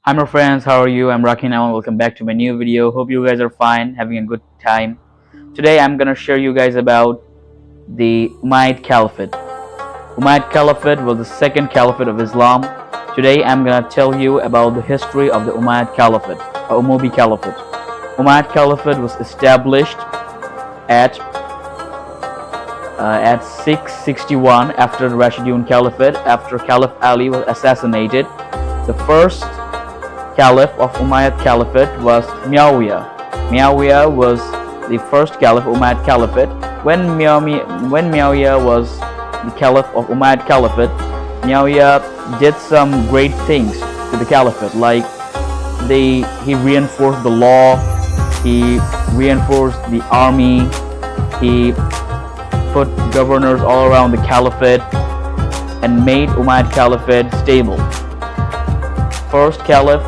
Hi my friends, how are you? I'm Rakyne and welcome back to my new video. Hope you guys are fine, having a good time. Today I'm gonna share you guys about the Umayyad Caliphate. Umayyad Caliphate was the second caliphate of Islam. Today I'm gonna tell you about the history of the Umayyad Caliphate, or Umayyad Caliphate. Umayyad Caliphate was established at 661 after the Rashidun Caliphate, after Caliph Ali was assassinated. The first Caliph of Umayyad Caliphate was Muawiyah. Muawiyah was the first Caliph of Umayyad Caliphate. When Muawiyah was the Caliph of Umayyad Caliphate, Muawiyah did some great things to the Caliphate, like he reinforced the law, he reinforced the army, he put governors all around the Caliphate and made Umayyad Caliphate stable. First Caliph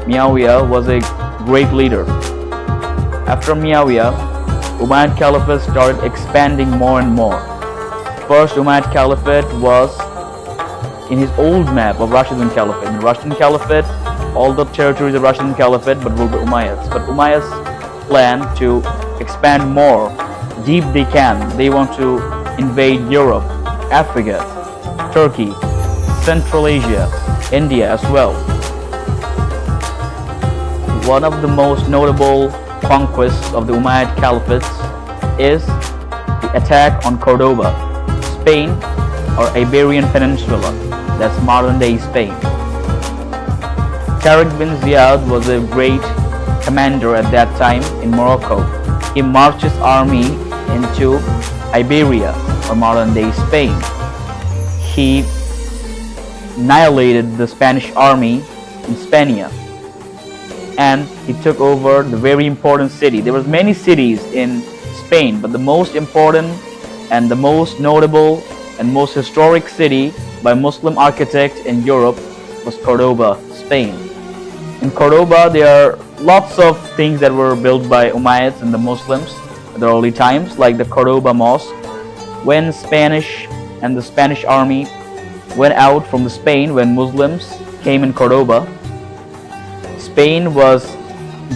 Muawiyah was a great leader. After Muawiyah, Umayyad Caliphate started expanding more and more. First Umayyad Caliphate was in his old map of Rashidun Caliphate. In Rashidun Caliphate, all the territories of Rashidun Caliphate but will be Umayyads. But Umayyads plan to expand more, deep they can. They want to invade Europe, Africa, Turkey, Central Asia, India as well. One of the most notable conquests of the Umayyad Caliphate is the attack on Cordoba, Spain, or Iberian Peninsula, that's modern-day Spain. Tariq bin Ziyad was a great commander at that time in Morocco. He marched his army into Iberia, or modern-day Spain. He annihilated the Spanish army in Spania, and he took over the very important city. There was many cities in Spain, but the most important and the most notable and most historic city by Muslim architect in Europe was Cordoba, Spain. In Cordoba, there are lots of things that were built by Umayyads and the Muslims at the early times, like the Cordoba Mosque. When Spanish and the Spanish army went out from Spain, when Muslims came in Cordoba, Spain was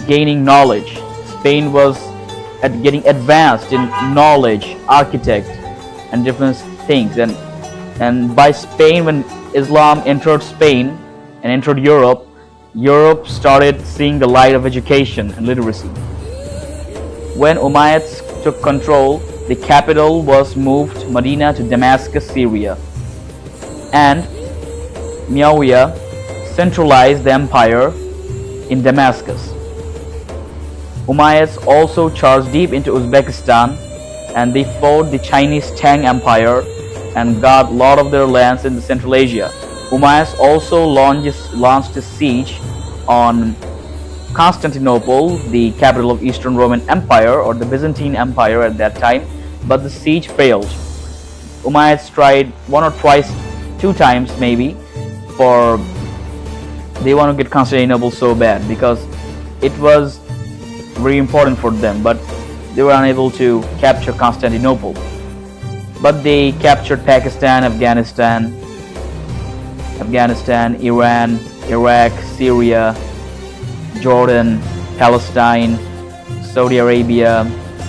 gaining knowledge. Spain was getting advanced in knowledge, architect, and different things. And by Spain, when Islam entered Spain and entered Europe, Europe started seeing the light of education and literacy. When Umayyads took control, the capital was moved Medina to Damascus, Syria, and Muawiyah centralized the empire in Damascus. Umayyads also charged deep into Uzbekistan, and they fought the Chinese Tang Empire and got a lot of their lands in Central Asia. Umayyads also launched a siege on Constantinople, the capital of Eastern Roman Empire, or the Byzantine Empire at that time, but the siege failed. Umayyads tried one or twice, two times maybe, for they want to get Constantinople so bad because it was very important for them, but they were unable to capture Constantinople. But they captured Pakistan, Afghanistan, Iran, Iraq, Syria, Jordan, Palestine, Saudi Arabia,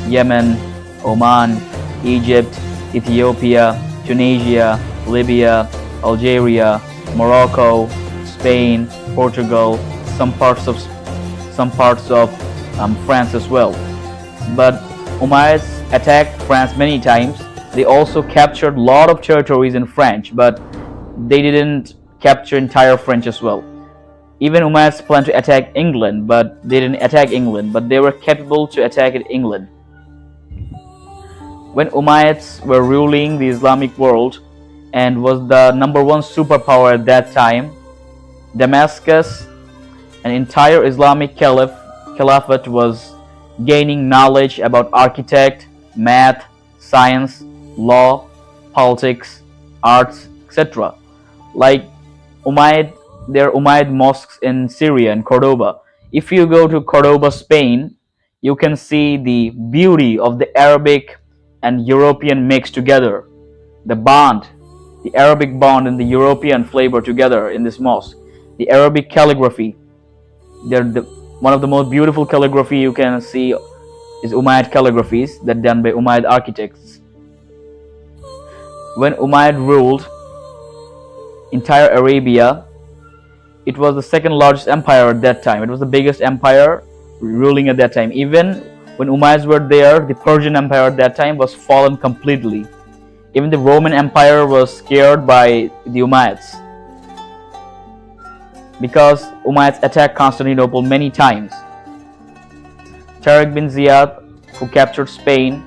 Yemen, Oman, Egypt, Ethiopia, Tunisia, Libya, Algeria, Morocco, Spain, Portugal, some parts of France as well. But Umayyads attacked France many times. They also captured a lot of territories in France, but they didn't capture entire France as well. Even Umayyads planned to attack England, but they didn't attack England, but they were capable to attack England. When Umayyads were ruling the Islamic world and was the #1 superpower at that time, Damascus, an entire Islamic caliphate, was gaining knowledge about architect, math, science, law, politics, arts, etc. Like there are Umayyad mosques in Syria and Cordoba. If you go to Cordoba, Spain, you can see the beauty of the Arabic and European mix together. The bond, the Arabic bond and the European flavor together in this mosque. The Arabic calligraphy, One of the most beautiful calligraphy you can see is Umayyad calligraphies that done by Umayyad architects. When Umayyad ruled entire Arabia, it was the second largest empire at that time. It was the biggest empire ruling at that time. Even when Umayyads were there, the Persian Empire at that time was fallen completely. Even the Roman Empire was scared by the Umayyads, because Umayyads attacked Constantinople many times. Tariq bin Ziyad, who captured Spain,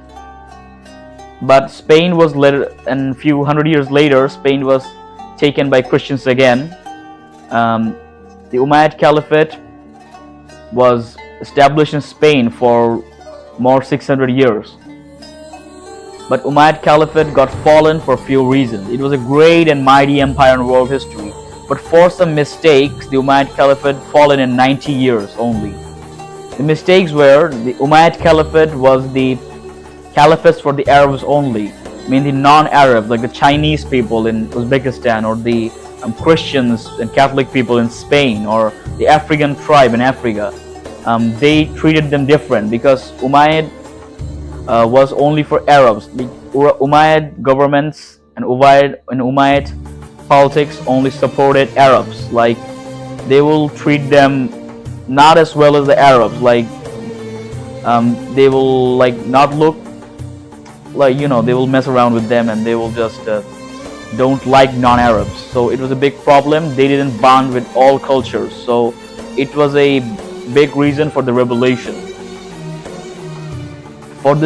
but Spain was later, and a few hundred years later, Spain was taken by Christians again. The Umayyad Caliphate was established in Spain for more 600 years. But Umayyad Caliphate got fallen for few reasons. It was a great and mighty empire in world history, but for some mistakes, the Umayyad Caliphate fallen in 90 years only. The mistakes were, the Umayyad Caliphate was the caliphate for the Arabs only, I mean the non-Arabs, like the Chinese people in Uzbekistan, or the Christians and Catholic people in Spain, or the African tribe in Africa. They treated them different, because Umayyad was only for Arabs. The Umayyad governments and Umayyad politics only supported Arabs. Like, they will treat them not as well as the Arabs. Like, they will not look like, they will mess around with them, and they will just don't like non-Arabs. So it was a big problem. They didn't bond with all cultures. So it was a big reason for the revelation.